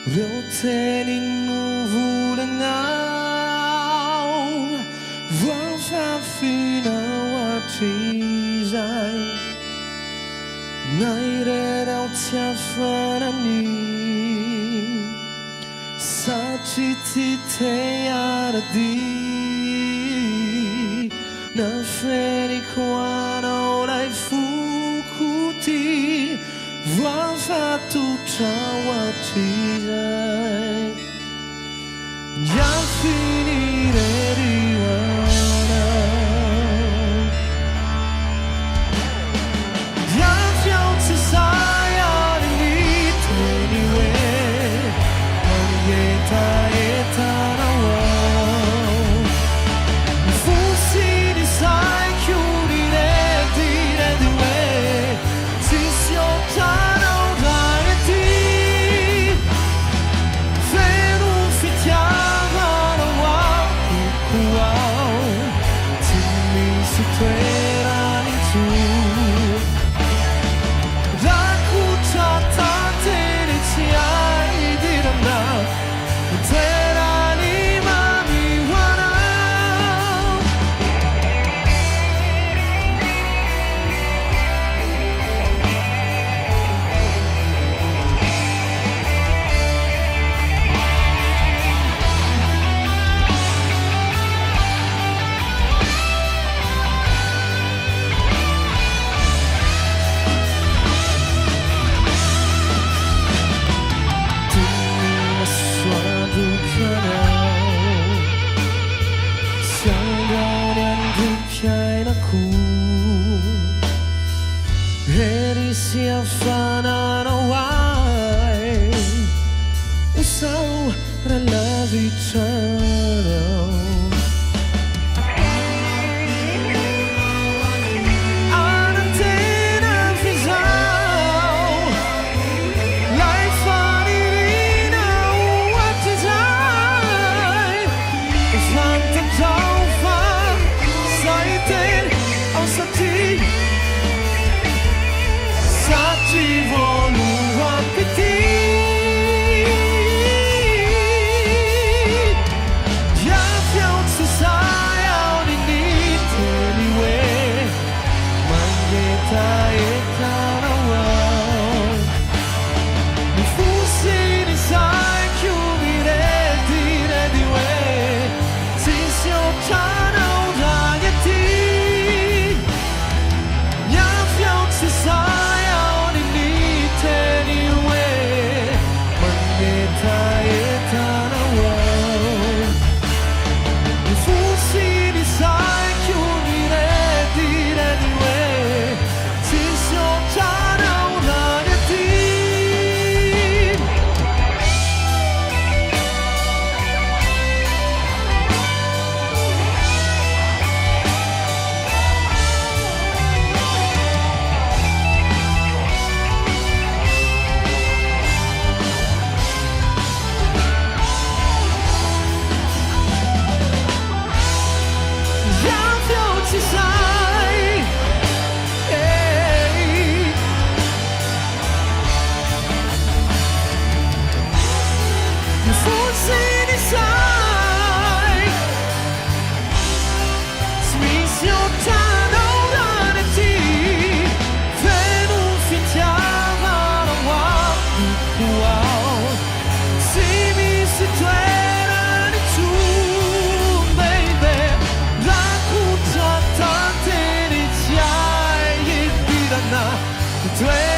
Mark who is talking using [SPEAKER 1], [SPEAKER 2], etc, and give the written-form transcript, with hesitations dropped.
[SPEAKER 1] Rioten inuvulangau Varfafina watizai Nairerau tiafanani Sachitite aradi Nafeni kwano lai fukuti Varfatu trawatizai Già finire riana Già fianze sai all'inito anyway Marieta etana wow Fossi di sai chiudere dire due Si si ottana udare Si affanano guai Usau la vicina Anantena fisau Lai fanirina uatizai Fantam taufan Saiten au sati Ci volu appetit Già fianze sai all'inito anyway Magneta etana wow Mi fossi di sai chiudere dire di way Si si ottana udagati Già fianze sai Due